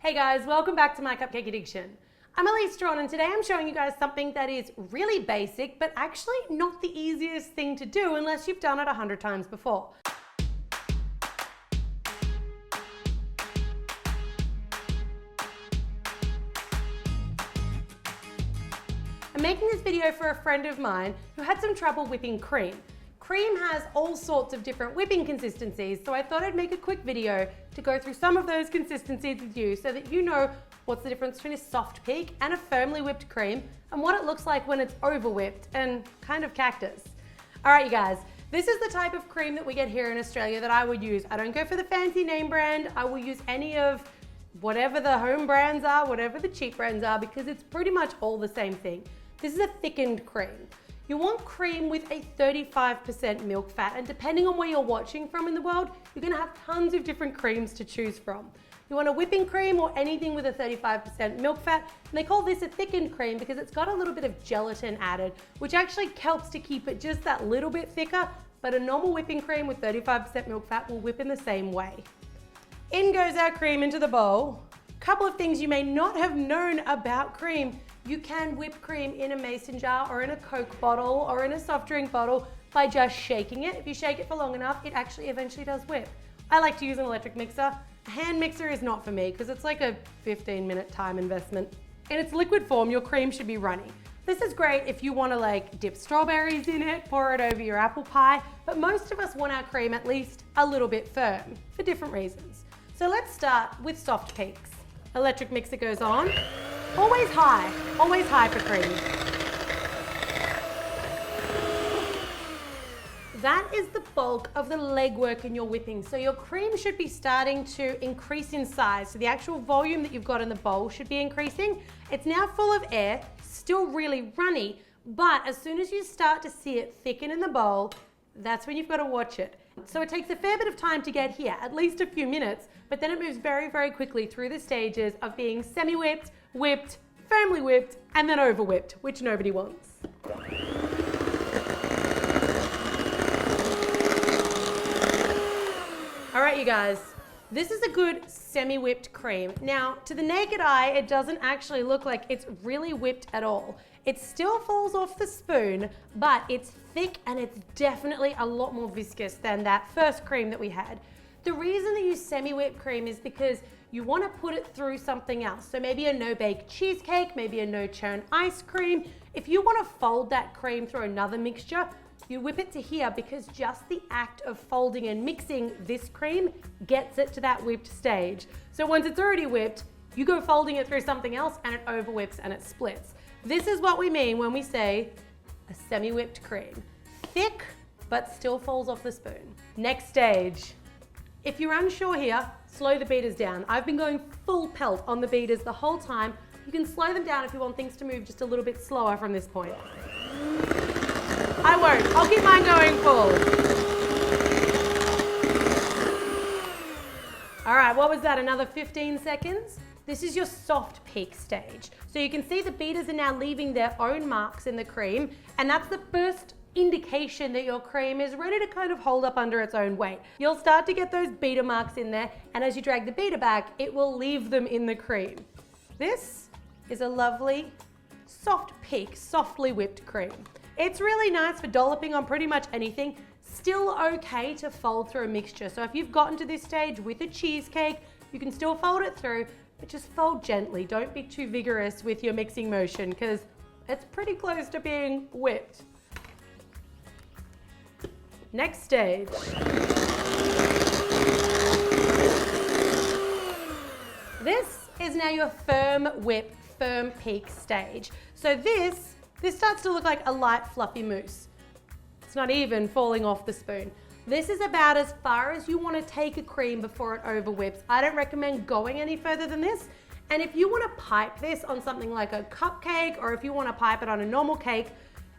Hey guys, welcome back to My Cupcake Addiction. I'm Elise Strawn and today I'm showing you guys something that is really basic but actually not the easiest thing to do unless you've done it 100 times before. I'm making this video for a friend of mine who had some trouble whipping cream. Cream has all sorts of different whipping consistencies, so I thought I'd make a quick video to go through some of those consistencies with you so that you know what's the difference between a Softpeak and a firmly whipped cream and what it looks like when it's overwhipped and kind of cactus. All right, you guys, this is the type of cream that we get here in Australia that I would use. I don't go for the fancy name brand. I will use any of whatever the home brands are, whatever the cheap brands are, because it's pretty much all the same thing. This is a thickened cream. You want cream with a 35% milk fat, and depending on where you're watching from in the world, you're gonna have tons of different creams to choose from. You want a whipping cream or anything with a 35% milk fat, and they call this a thickened cream because it's got a little bit of gelatin added, which actually helps to keep it just that little bit thicker, but a normal whipping cream with 35% milk fat will whip in the same way. In goes our cream into the bowl. Couple of things you may not have known about cream. You can whip cream in a mason jar or in a Coke bottle or in a soft drink bottle by just shaking it. If you shake it for long enough, it actually eventually does whip. I like to use an electric mixer. A hand mixer is not for me because it's like a 15-minute time investment. In its liquid form, your cream should be runny. This is great if you want to like dip strawberries in it, pour it over your apple pie, but most of us want our cream at least a little bit firm for different reasons. So let's start with Softpeaks. Electric mixer goes on. Always high for cream. That is the bulk of the legwork in your whipping. So your cream should be starting to increase in size. So the actual volume that you've got in the bowl should be increasing. It's now full of air, still really runny, but as soon as you start to see it thicken in the bowl, that's when you've got to watch it. So it takes a fair bit of time to get here, at least a few minutes, but then it moves very, very quickly through the stages of being semi-whipped, whipped, firmly whipped, and then overwhipped, which nobody wants. All right, you guys, this is a good semi-whipped cream. Now, to the naked eye, it doesn't actually look like it's really whipped at all. It still falls off the spoon, but it's thick and it's definitely a lot more viscous than that first cream that we had. The reason they use semi-whipped cream is because you want to put it through something else. So maybe a no-bake cheesecake, maybe a no-churn ice cream. If you want to fold that cream through another mixture, you whip it to here because just the act of folding and mixing this cream gets it to that whipped stage. So once it's already whipped, you go folding it through something else and it overwhips and it splits. This is what we mean when we say a semi-whipped cream. Thick, but still falls off the spoon. Next stage. If you're unsure here, slow the beaters down. I've been going full pelt on the beaters the whole time. You can slow them down if you want things to move just a little bit slower from this point. I won't, I'll keep mine going full. All right, what was that, another 15 seconds? This is your Softpeak stage. So you can see the beaters are now leaving their own marks in the cream, and that's the first indication that your cream is ready to kind of hold up under its own weight. You'll start to get those beater marks in there, and as you drag the beater back, it will leave them in the cream. This is a lovely Softpeak, softly whipped cream. It's really nice for dolloping on pretty much anything. Still okay to fold through a mixture. So if you've gotten to this stage with a cheesecake, you can still fold it through, but just fold gently. Don't be too vigorous with your mixing motion because it's pretty close to being whipped. Next stage. This is now your firm whip, Firmpeak stage. So this starts to look like a light fluffy mousse. It's not even falling off the spoon. This is about as far as you want to take a cream before it overwhips. I don't recommend going any further than this. And if you want to pipe this on something like a cupcake, or if you want to pipe it on a normal cake,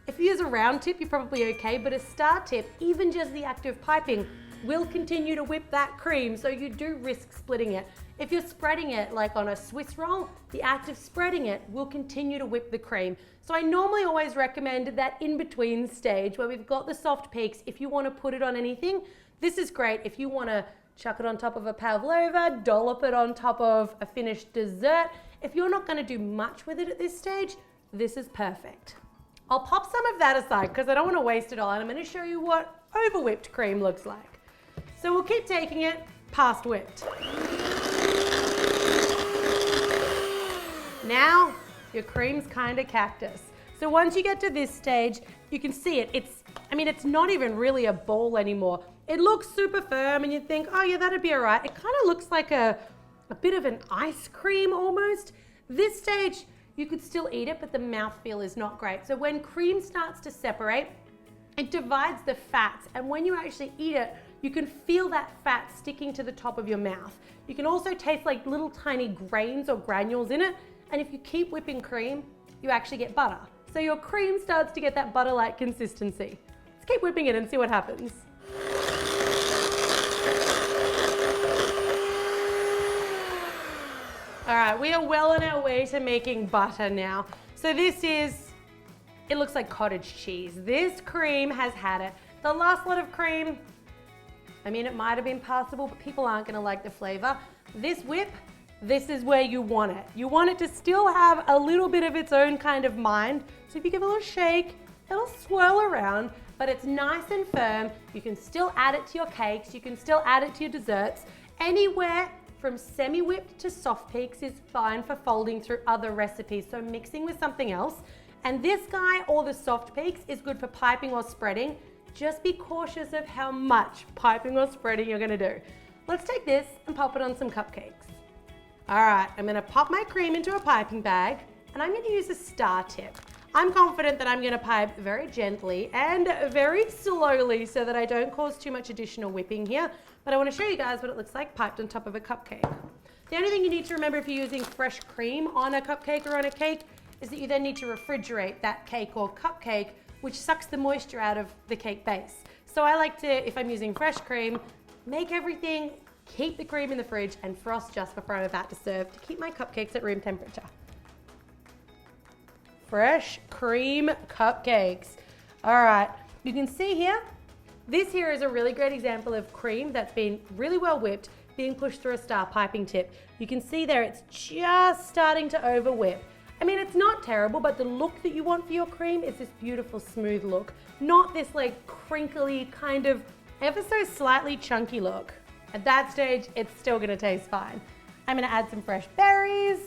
if you use a round tip, you're probably okay, but a star tip, even just the act of piping, will continue to whip that cream, so you do risk splitting it. If you're spreading it like on a Swiss roll, the act of spreading it will continue to whip the cream. So I normally always recommend that in-between stage where we've got the Softpeaks. If you want to put it on anything, this is great. If you want to chuck it on top of a pavlova, dollop it on top of a finished dessert. If you're not gonna do much with it at this stage, this is perfect. I'll pop some of that aside because I don't wanna waste it all, and I'm gonna show you what OverWhipped cream looks like. So we'll keep taking it past whipped. Now, your cream's kinda cactus. So once you get to this stage, you can see it. It's not even really a ball anymore. It looks super firm and you think, oh yeah, that'd be all right. It kind of looks like a bit of an ice cream almost. This stage, you could still eat it, but the mouthfeel is not great. So when cream starts to separate, it divides the fats, and when you actually eat it, you can feel that fat sticking to the top of your mouth. You can also taste like little tiny grains or granules in it, and if you keep whipping cream, you actually get butter. So your cream starts to get that butter-like consistency. Let's keep whipping it and see what happens. All right, we are well on our way to making butter now. So it looks like cottage cheese. This cream has had it. The last lot of cream, it might have been passable, but people aren't gonna like the flavor. This whip, this is where you want it. You want it to still have a little bit of its own kind of mind. So if you give it a little shake, it'll swirl around, but it's nice and firm. You can still add it to your cakes. You can still add it to your desserts. Anywhere from Semiwhipped to Softpeaks is fine for folding through other recipes, so mixing with something else. And this guy, or the Softpeaks, is good for piping or spreading. Just be cautious of how much piping or spreading you're gonna do. Let's take this and pop it on some cupcakes. All right, I'm gonna pop my cream into a piping bag, and I'm gonna use a star tip. I'm confident that I'm gonna pipe very gently and very slowly so that I don't cause too much additional whipping here, but I wanna show you guys what it looks like piped on top of a cupcake. The only thing you need to remember if you're using fresh cream on a cupcake or on a cake is that you then need to refrigerate that cake or cupcake, which sucks the moisture out of the cake base. So I like to, if I'm using fresh cream, make everything, keep the cream in the fridge, and frost just before I'm about to serve to keep my cupcakes at room temperature. Fresh cream cupcakes. All right, you can see here, this here is a really great example of cream that's been really well whipped, being pushed through a star piping tip. You can see there it's just starting to over whip. It's not terrible, but the look that you want for your cream is this beautiful smooth look, not this like crinkly kind of ever so slightly chunky look. At that stage, it's still gonna taste fine. I'm gonna add some fresh berries.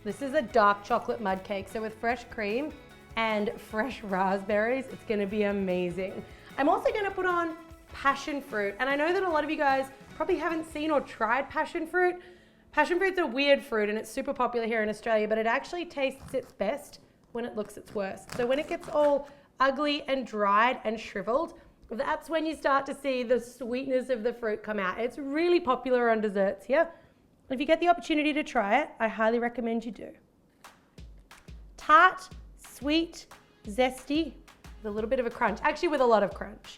This is a dark chocolate mud cake, so with fresh cream and fresh raspberries, it's gonna be amazing. I'm also gonna put on passion fruit, and I know that a lot of you guys probably haven't seen or tried passion fruit. Passion fruit's a weird fruit and it's super popular here in Australia, but it actually tastes its best when it looks its worst. So when it gets all ugly and dried and shriveled, that's when you start to see the sweetness of the fruit come out. It's really popular on desserts here. If you get the opportunity to try it, I highly recommend you do. Tart, sweet, zesty, with a little bit of a crunch, actually with a lot of crunch.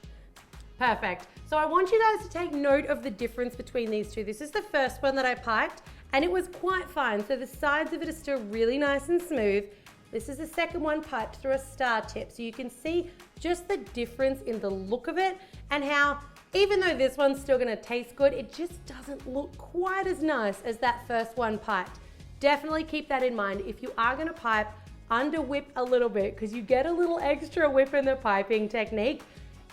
Perfect. So I want you guys to take note of the difference between these two. This is the first one that I piped, and it was quite fine. So the sides of it are still really nice and smooth. This is the second one piped through a star tip. So you can see just the difference in the look of it and how, even though this one's still gonna taste good, it just doesn't look quite as nice as that first one piped. Definitely keep that in mind. If you are gonna pipe, under whip a little bit because you get a little extra whip in the piping technique.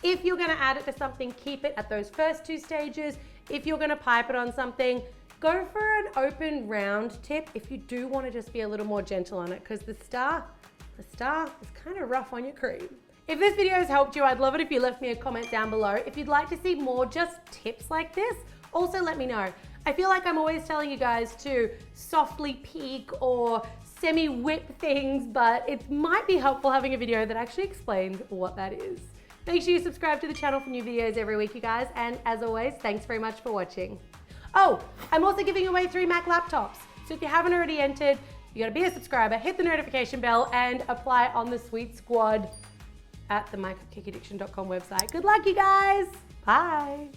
If you're gonna add it to something, keep it at those first two stages. If you're gonna pipe it on something, go for an open round tip if you do wanna just be a little more gentle on it, because the star is kind of rough on your cream. If this video has helped you, I'd love it if you left me a comment down below. If you'd like to see more just tips like this, also let me know. I feel like I'm always telling you guys to softly peak or semi-whip things, but it might be helpful having a video that actually explains what that is. Make sure you subscribe to the channel for new videos every week, you guys. And as always, thanks very much for watching. Oh, I'm also giving away 3 Mac laptops. So if you haven't already entered, you gotta be a subscriber, hit the notification bell, and apply on the Sweet Squad at the MyCupcakeAddiction.com website. Good luck, you guys. Bye.